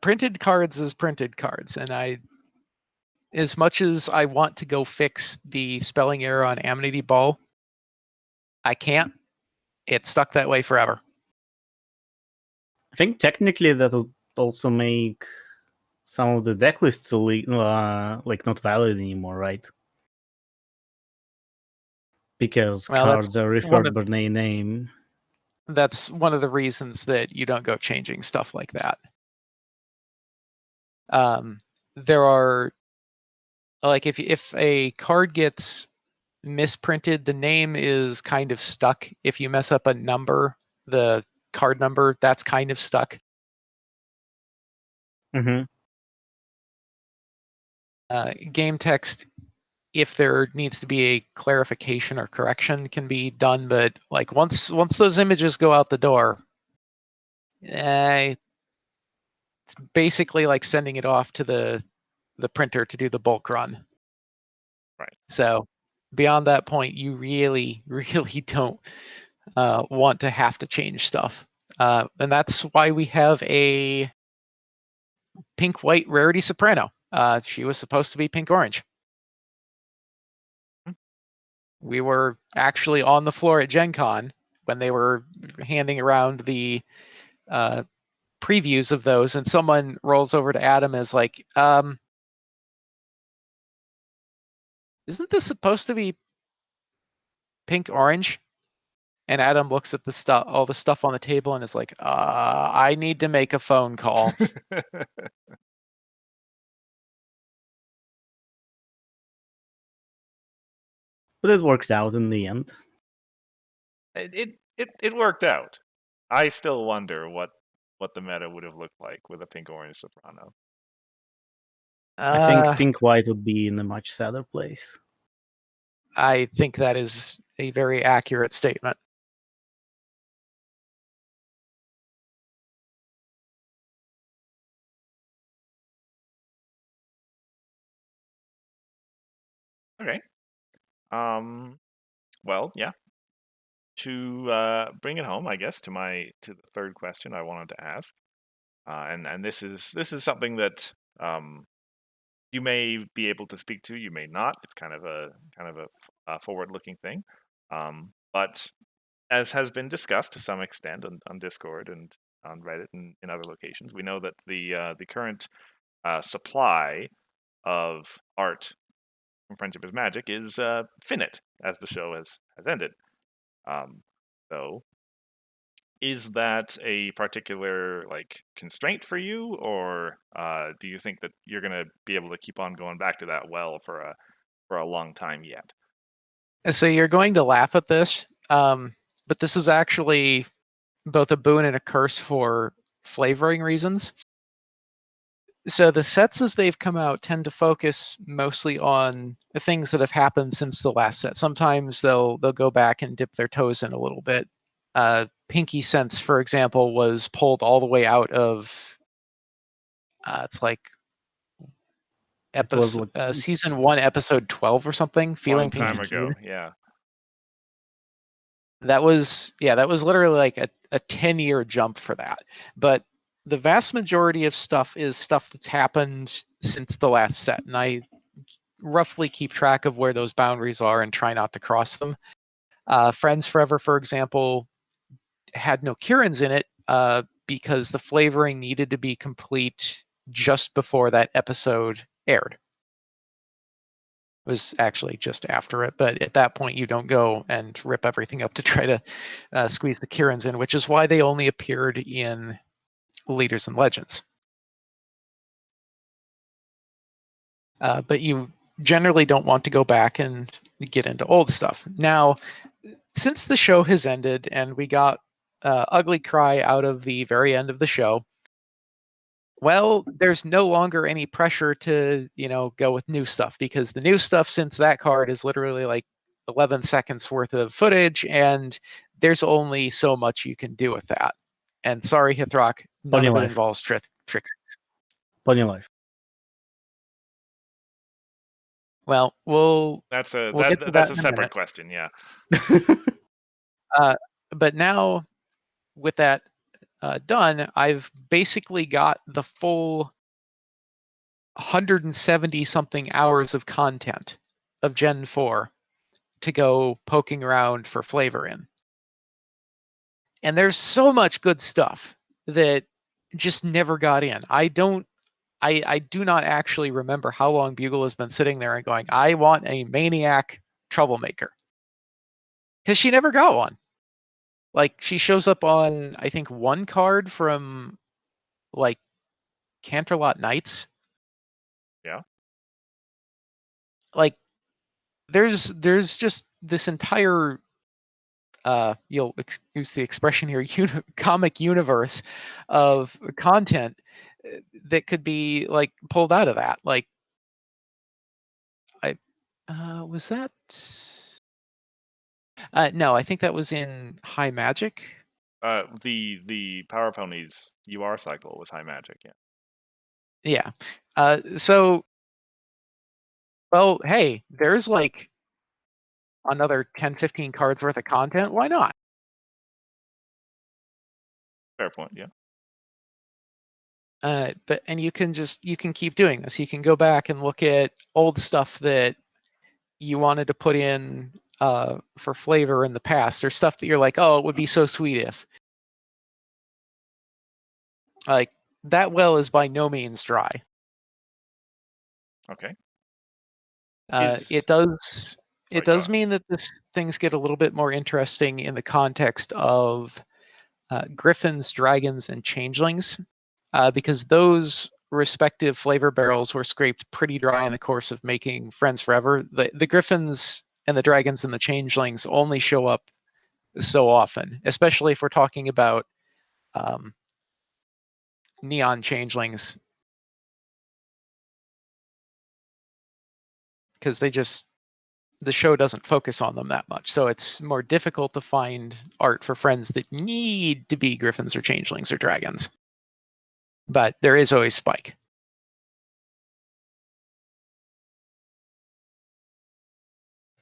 Printed cards is printed cards, and as much as I want to go fix the spelling error on Amity Ball, I can't. It's stuck that way forever. I think technically that'll also make some of the deck lists like not valid anymore, right? Because Well, cards are referred by name. That's one of the reasons that you don't go changing stuff like that. There are, like, if a card gets misprinted, the name is kind of stuck. If you mess up a number, the card number, that's kind of stuck. Mm-hmm. Game text, if there needs to be a clarification or correction, can be done, but like once those images go out the door, it's basically like sending it off to the printer to do the bulk run. Right. So beyond that point, you really, really don't want to have to change stuff. And that's why we have a pink-white rarity soprano. She was supposed to be pink-orange. We were actually on the floor at Gen Con when they were handing around the previews of those, and someone rolls over to Adam as like, isn't this supposed to be pink-orange? And Adam looks at the stuff, all the stuff on the table, and is like, I need to make a phone call. But it worked out in the end. It worked out. I still wonder what the meta would have looked like with a pink orange soprano. I think Uh, Pink White would be in a much sadder place. I think that is a very accurate statement. Okay. Well, yeah. To bring it home, I guess, to the third question I wanted to ask, and this is something that you may be able to speak to, you may not. It's kind of a forward-looking thing, but as has been discussed to some extent on Discord and on Reddit and in other locations, we know that the current supply of art from Friendship is Magic is finite, as the show has ended. So, is that a particular constraint for you, or do you think that you're going to be able to keep on going back to that well for a long time yet? So you're going to laugh at this, but this is actually both a boon and a curse for flavoring reasons. So the sets as they've come out tend to focus mostly on the things that have happened since the last set. Sometimes they'll go back and dip their toes in a little bit. Pinky Sense, for example, was pulled all the way out of it's like It was like season 1, episode 12 or something. Feeling Long Pinky time Keen. ago, yeah. That was literally like a 10-year jump for that. But the vast majority of stuff is stuff that's happened since the last set, and I roughly keep track of where those boundaries are and try not to cross them. Friends Forever, for example, had no Kirins in it because the flavoring needed to be complete just before that episode aired. It was actually just after it, but at that point you don't go and rip everything up to try to squeeze the Kirins in, which is why they only appeared in Leaders and Legends. But you generally don't want to go back and get into old stuff. Now, since the show has ended and we got Ugly Cry out of the very end of the show, well, there's no longer any pressure to, go with new stuff, because the new stuff since that card is literally like 11 seconds worth of footage, and there's only so much you can do with that. And sorry, Hithrock, none Pony of it Life. involves tricks. Pony Life. Well, we'll That's get to that's that a in a separate minute. question, yeah. But now, with that done, I've basically got the full 170 something hours of content of Gen 4 to go poking around for flavor in. And there's so much good stuff that just never got in. I do not actually remember how long Bugle has been sitting there and going, I want a maniac troublemaker. Because she never got one. Like, she shows up on, I think, one card from, like, Canterlot Knights. Yeah. Like, there's just this entire you'll use the expression here, comic universe of content that could be like pulled out of that. Like, I was that no, I think that was in High Magic. The Power Ponies UR cycle was High Magic, yeah. Yeah. So, well, hey, there's like another 10-15 cards worth of content. Why not? Fair point, yeah. But you can keep doing this. You can go back and look at old stuff that you wanted to put in for flavor in the past, or stuff that you're like, oh, it would be so sweet if. Like, that well is by no means dry. Okay. It does Sorry, go ahead. mean that things get a little bit more interesting in the context of griffins, dragons, and changelings, because those respective flavor barrels were scraped pretty dry in the course of making Friends Forever. The griffins and the dragons and the changelings only show up so often, especially if we're talking about neon changelings, because the show doesn't focus on them that much. So it's more difficult to find art for friends that need to be griffins or changelings or dragons. But there is always Spike.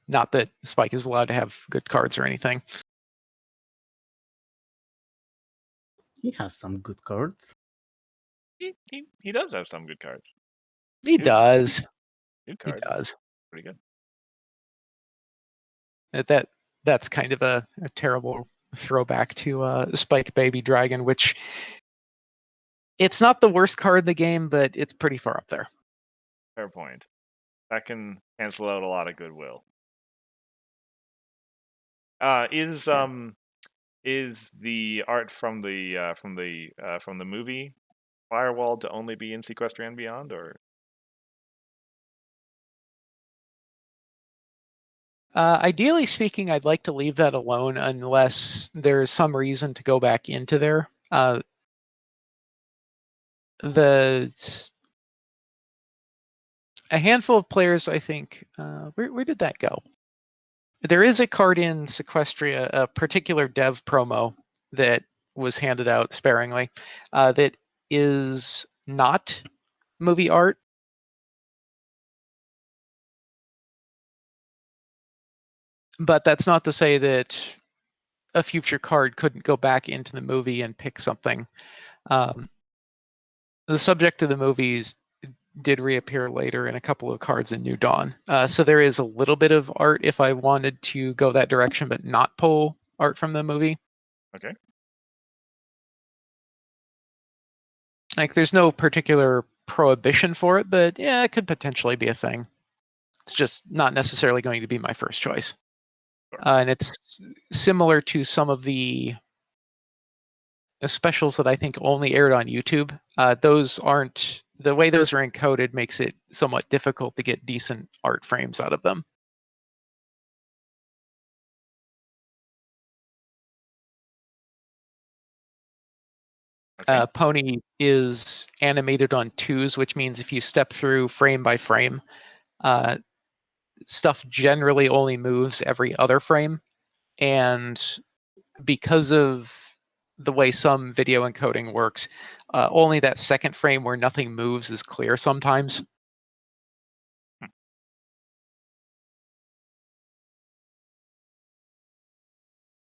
Not that Spike is allowed to have good cards or anything. He has some good cards. He does have some good cards. He does. New He cards. does. Pretty good. That's kind of a terrible throwback to Spike Baby Dragon, which it's not the worst card in the game, but it's pretty far up there. Fair point. That can cancel out a lot of goodwill. Is the art from the movie Firewall to only be in Sequestria and Beyond, or? Ideally speaking, I'd like to leave that alone unless there's some reason to go back into there. A handful of players, I think. Where did that go? There is a card in Sequestria, a particular dev promo that was handed out sparingly, that is not movie art. But that's not to say that a future card couldn't go back into the movie and pick something. The subject of the movies did reappear later in a couple of cards in New Dawn. So there is a little bit of art if I wanted to go that direction, but not pull art from the movie. Okay. Like, there's no particular prohibition for it, but yeah, it could potentially be a thing. It's just not necessarily going to be my first choice. And it's similar to some of the specials that I think only aired on YouTube. Those aren't, the way those are encoded makes it somewhat difficult to get decent art frames out of them. Okay. Pony is animated on twos, which means if you step through frame by frame, stuff generally only moves every other frame. And because of the way some video encoding works, only that second frame where nothing moves is clear sometimes.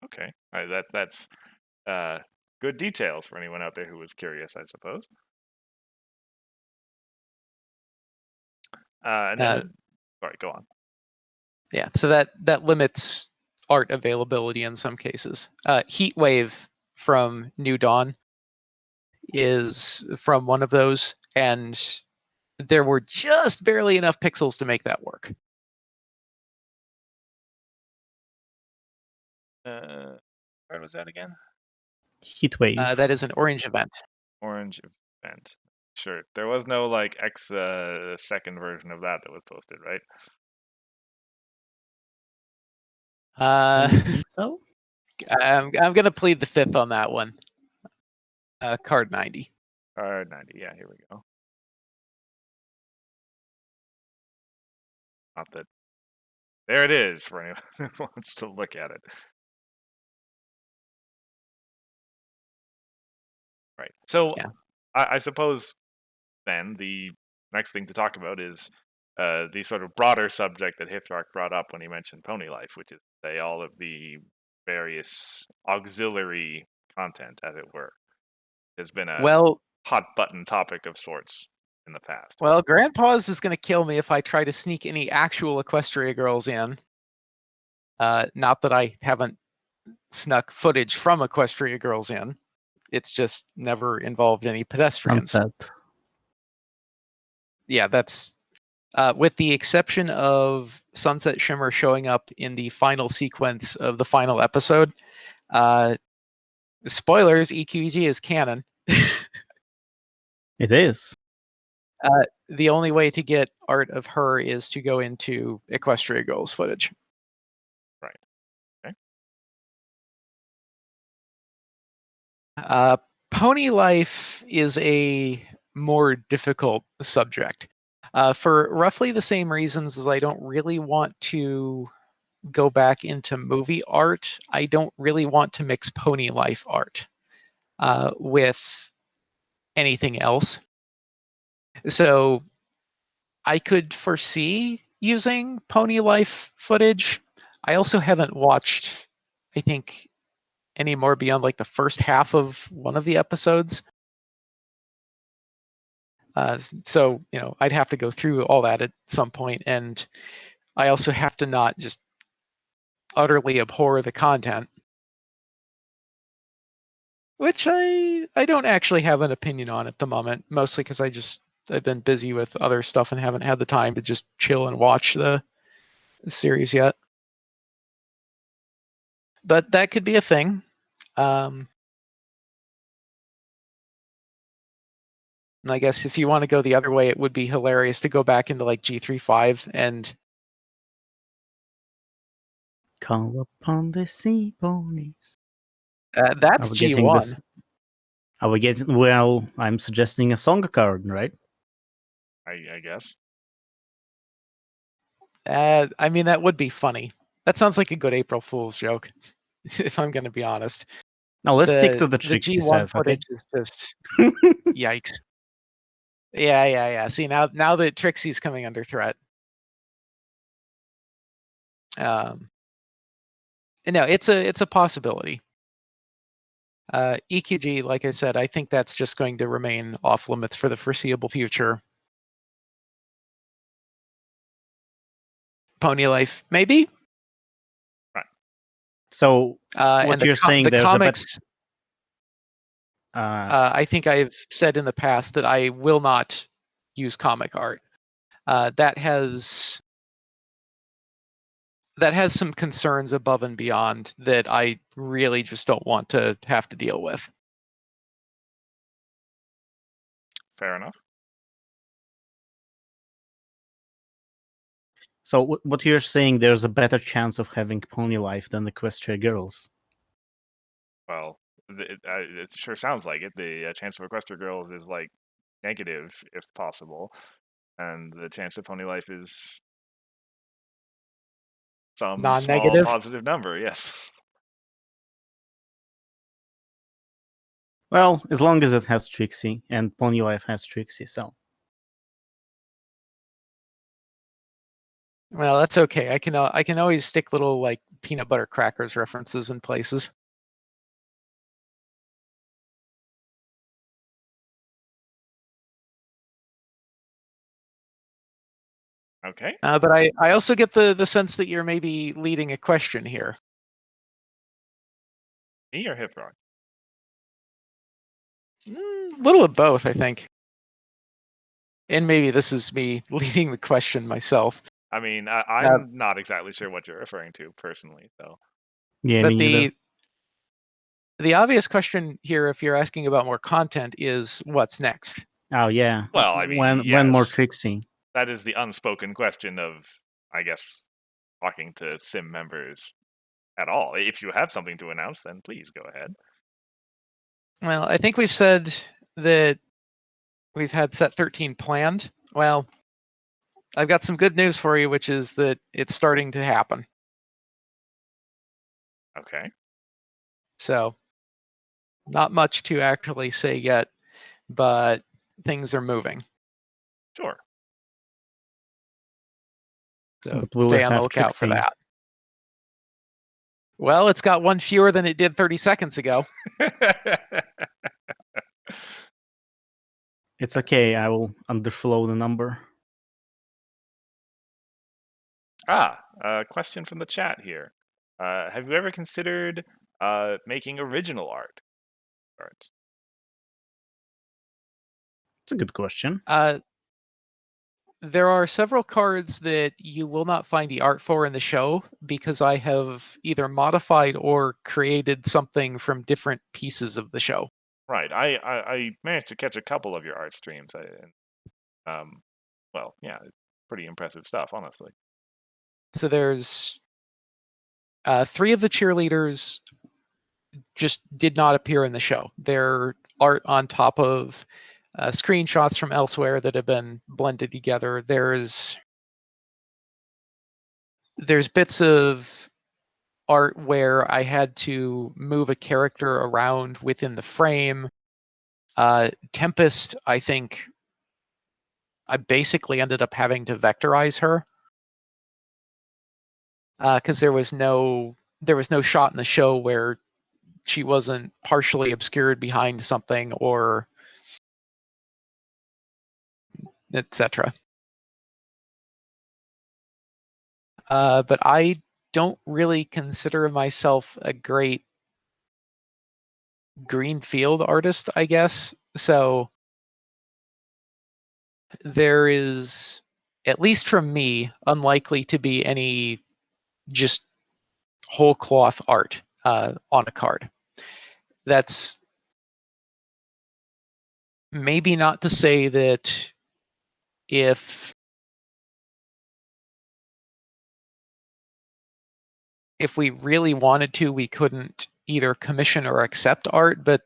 Okay. That's good details for anyone out there who was curious, I suppose. And then, sorry, go on. Yeah, so that limits art availability in some cases. Heatwave from New Dawn is from one of those, and there were just barely enough pixels to make that work. Where was that again? Heatwave. That is an orange event. Orange event. Sure. There was no like X second version of that was posted, right? I think so. I'm gonna plead the fifth on that one. Card 90. Card 90. Yeah, here we go. Not that. There it is for anyone who wants to look at it. Right. So Yeah. I suppose then the next thing to talk about is the sort of broader subject that Hithrock brought up when he mentioned Pony Life, which is say all of the various auxiliary content, as it were, has been a hot button topic of sorts in the past. Well, Grandpa's is going to kill me if I try to sneak any actual Equestria girls in. Not that I haven't snuck footage from Equestria girls in. It's just never involved any pedestrians. Sunset. Yeah, that's with the exception of Sunset Shimmer showing up in the final sequence of the final episode. Spoilers, EQG is canon. It is. The only way to get art of her is to go into Equestria Girls footage. Pony life is a more difficult subject for roughly the same reasons as I don't really want to go back into movie art. I don't really want to mix pony life art with anything else. So I could foresee using pony life footage. I also haven't watched, I think, any more beyond like the first half of one of the episodes. So, I'd have to go through all that at some point, and I also have to not just utterly abhor the content, which I don't actually have an opinion on at the moment, mostly because I've been busy with other stuff and haven't had the time to just chill and watch the series yet. But that could be a thing. And I guess if you want to go the other way, it would be hilarious to go back into like G35 and Call upon the sea ponies. that's Are we getting G1. this? Are we getting? Well, I'm suggesting a song card, right? I guess. I mean, that would be funny. That sounds like a good April Fool's joke, if I'm going to be honest. Now let's stick to The the Trixie G1 set, okay? footage is just yikes. Yeah. See, now that Trixie's coming under threat. No, it's a possibility. EQG, like I said, I think that's just going to remain off limits for the foreseeable future. Pony Life, maybe. Right. So what And you're saying, the there's comics. a I think I've said in the past that I will not use comic art. That has some concerns above and beyond that I really just don't want to have to deal with. Fair enough. So what you're saying, there's a better chance of having Pony Life than Equestria Girls. Well, it sure sounds like it. The chance of Equestria Girls is like negative, if possible, and the chance of Pony Life is some small Non-negative. positive number. Yes. Well, as long as it has Trixie, and Pony Life has Trixie, so. Well, that's okay. I can always stick little like peanut butter crackers references in places. Okay. But I also get the sense that you're maybe leading a question here. Me or Hifrog? Little of both, I think. And maybe this is me leading the question myself. I mean, I'm not exactly sure what you're referring to personally, so. Yeah, But me neither. the obvious question here, if you're asking about more content, is what's next? Oh yeah. Well, I mean, when more yes. Trixie? That is the unspoken question of, I guess, talking to CiM members at all. If you have something to announce, then please go ahead. Well, I think we've said that we've had set 13 planned. Well, I've got some good news for you, which is that it's starting to happen. Okay. So, not much to actually say yet, but things are moving. Sure. So But will stay it on the have lookout for Trixie? that. Well, it's got one fewer than it did 30 seconds ago. It's okay, I will underflow the number. A question from the chat here. Have you ever considered making original art? It's a good question. There are several cards that you will not find the art for in the show because I have either modified or created something from different pieces of the show. Right. I managed to catch a couple of your art streams. Well, yeah, pretty impressive stuff, honestly. So there's 3 of the cheerleaders just did not appear in the show. They're art on top of screenshots from elsewhere that have been blended together. There's bits of art where I had to move a character around within the frame. Tempest, I think I basically ended up having to vectorize her because there was no shot in the show where she wasn't partially obscured behind something or etc. But I don't really consider myself a great greenfield artist, I guess. So there is, at least from me, unlikely to be any just whole cloth art on a card. That's maybe not to say that if we really wanted to, we couldn't either commission or accept art, but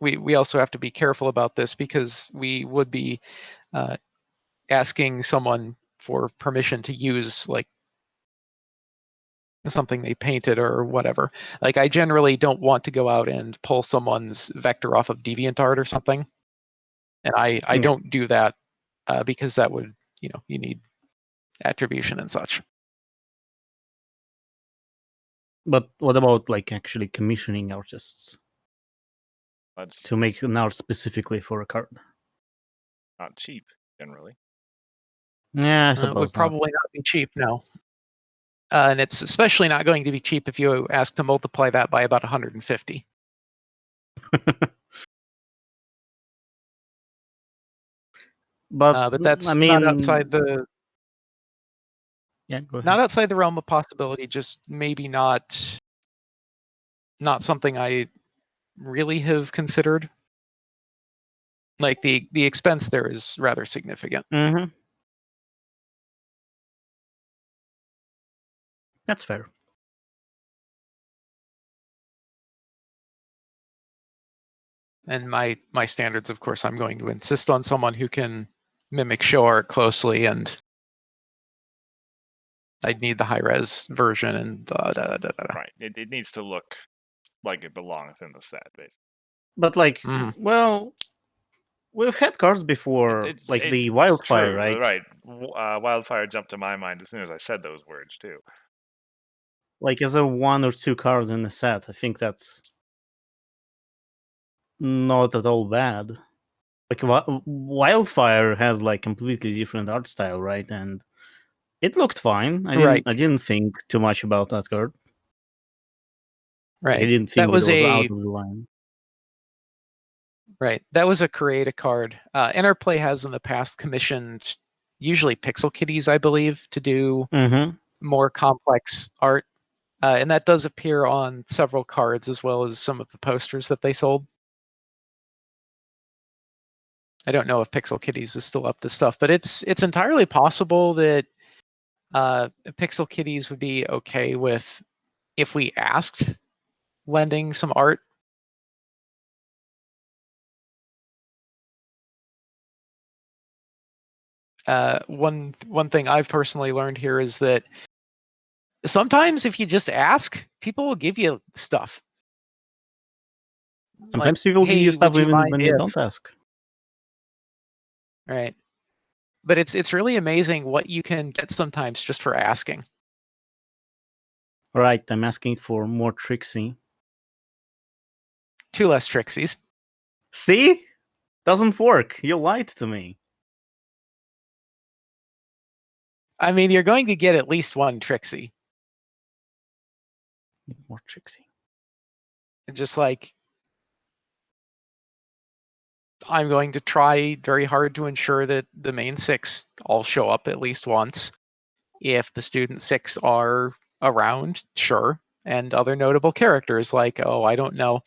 we also have to be careful about this because we would be asking someone for permission to use like something they painted or whatever. Like I generally don't want to go out and pull someone's vector off of DeviantArt or something, and I don't do that because that would, you need attribution and such. But what about like actually commissioning artists That's to make an art specifically for a card? not cheap, generally. Yeah, I It suppose would not. probably not be cheap, no. And it's especially not going to be cheap if you ask to multiply that by about 150. But But that's I mean, not outside the yeah, go ahead. not outside the realm of possibility. Just maybe not something I really have considered. Like the expense there is rather significant. Mm-hmm. That's fair. And my standards, of course, I'm going to insist on someone who can mimic show art closely, and I'd need the high res version and Right. It needs to look like it belongs in the set, basically. But like, well, we've had cards before, It's the Wildfire, true, right? Right. Wildfire jumped to my mind as soon as I said those words too. Like as a 1 or 2 cards in the set, I think that's not at all bad. Like Wildfire has like completely different art style, right? And it looked fine. I didn't think too much about that card. Right. I didn't think it was out of the line. Right. That was a create a card. Enterplay has in the past commissioned usually Pixel Kitties, I believe, to do more complex art. And that does appear on several cards as well as some of the posters that they sold. I don't know if Pixel Kitties is still up to stuff, but it's entirely possible that Pixel Kitties would be okay with if we asked lending some art. One thing I've personally learned here is that sometimes if you just ask, people will give you stuff. Sometimes people give you stuff even when you don't ask. Right. But it's really amazing what you can get sometimes just for asking. Right, I'm asking for more Trixie. 2 less Trixies. See? Doesn't work. You lied to me. I mean, you're going to get at least 1 Trixie. More Trixie. Just like, I'm going to try very hard to ensure that the main 6 all show up at least once. If the student 6 are around, sure. And other notable characters like, I don't know.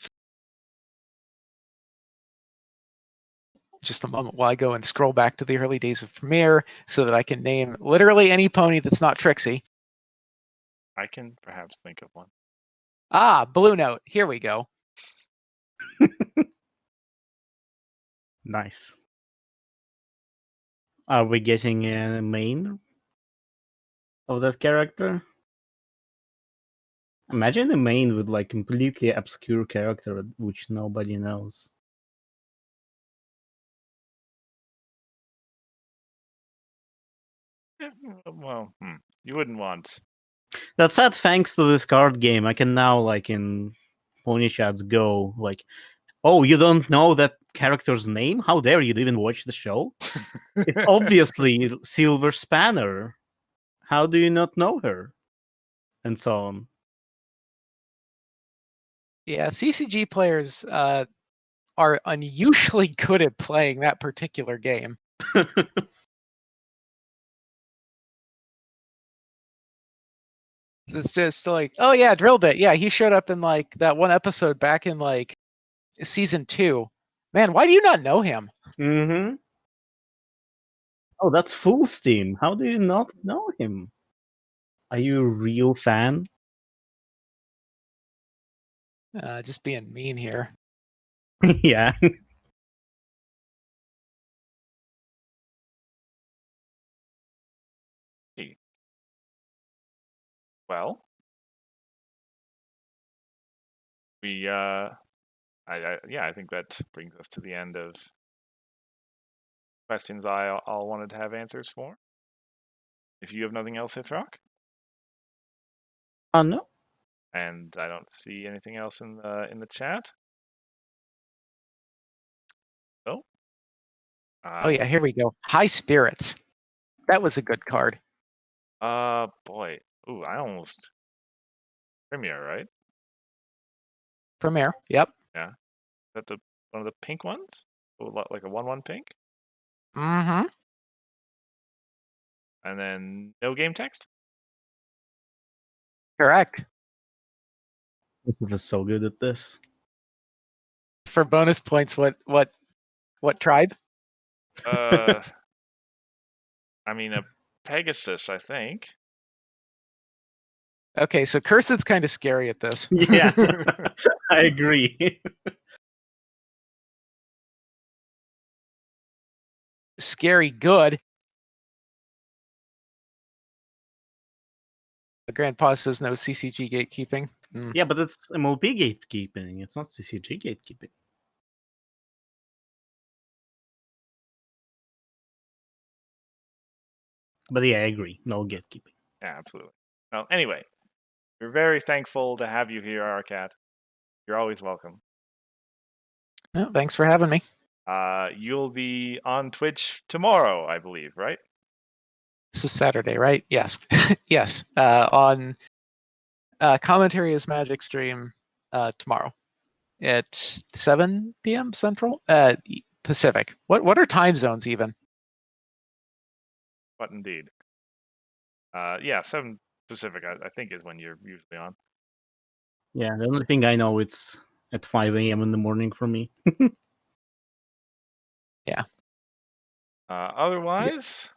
Just a moment while I go and scroll back to the early days of Premiere so that I can name literally any pony that's not Trixie. I can perhaps think of one. Blue Note. Here we go. Nice. Are we getting a main of that character? Imagine a main with like completely obscure character which nobody knows. Yeah, well, you wouldn't want. That said, thanks to this card game, I can now like in Pony Chats go like, oh, you don't know that character's name? How dare you even watch the show? It's obviously Silver Spanner. How do you not know her? And so on. Yeah, CCG players are unusually good at playing that particular game. It's just like, oh yeah, Drill Bit. Yeah, he showed up in like that one episode back in like season 2. Man, why do you not know him? Mm-hmm. Oh, that's full steam. How do you not know him? Are you a real fan? Just being mean here. Yeah. Well, we I think that brings us to the end of questions I all wanted to have answers for. If you have nothing else, Hithrock, No. and I don't see anything else in the chat. So, Oh yeah, here we go. High Spirits. That was a good card. boy, ooh, I almost Premier, right? Premier. Yep. Yeah, is that the one of the pink ones? Like a 1/1 pink, Mm-hmm. and then no game text. Correct. This is so good at this. For bonus points, what tribe? I mean a Pegasus, I think. Okay, so Cursed's kind of scary at this. Yeah, I agree. Scary good. Grandpa says no CCG gatekeeping. Yeah, but it's MLP gatekeeping. It's not CCG gatekeeping. But yeah, I agree. No gatekeeping. Yeah, absolutely. Well, anyway, we're very thankful to have you here, Aracat. You're always welcome. Oh, thanks for having me. You'll be on Twitch tomorrow, I believe, right? This is Saturday, right? Yes. Yes. On Commentary is Magic stream tomorrow at 7 p.m. Central? Pacific. What are time zones even? But indeed. Yeah, 7 Pacific, I think, is when you're usually on. Yeah, the only thing I know it's at 5 a.m. in the morning for me. Yeah. Otherwise,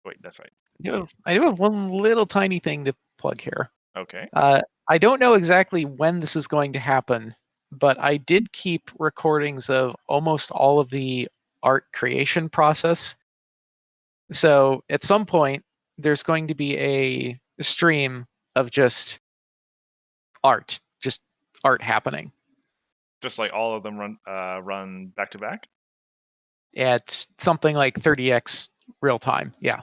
wait, that's right. I do have one little tiny thing to plug here. Okay. I don't know exactly when this is going to happen, but I did keep recordings of almost all of the art creation process. So at some point, there's going to be a stream of just art happening Just like all of them run back to back. at something like 30x real time. Yeah.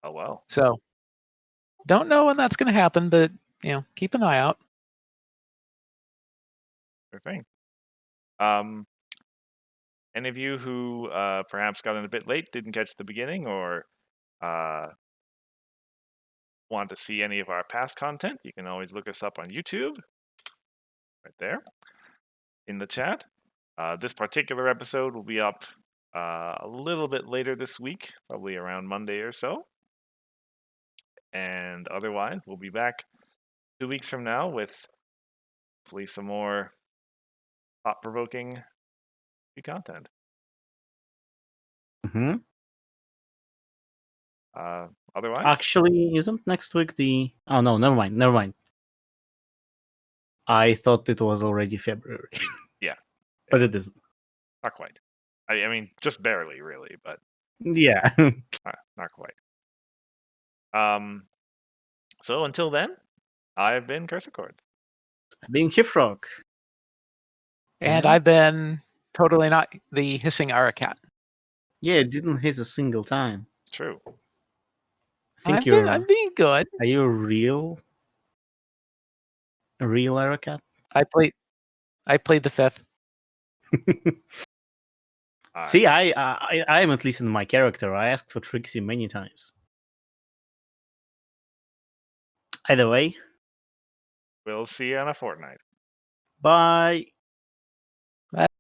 Oh well. So don't know when that's going to happen, but keep an eye out. Sure thing. Any of you who perhaps got in a bit late, didn't catch the beginning, or want to see any of our past content, you can always look us up on YouTube, right there, in the chat. This particular episode will be up a little bit later this week, probably around Monday or so. And otherwise, we'll be back 2 weeks from now with hopefully some more thought-provoking content. Mm-hmm. otherwise. Actually, isn't next week the? Oh no, never mind. Never mind. I thought it was already February. Yeah. But it isn't. Not quite. I mean, just barely, really, but Yeah. not quite. So until then, I've been Cursor Chord. Being Hifrock. And Yeah. I've been totally not the hissing Aracat. Yeah, it didn't hiss a single time. It's true. I think I'm being good. Are you a real Aracat? I played the fifth. See, I am at least in my character. I asked for Trixie many times. Either way, We'll see you in a fortnight. bye.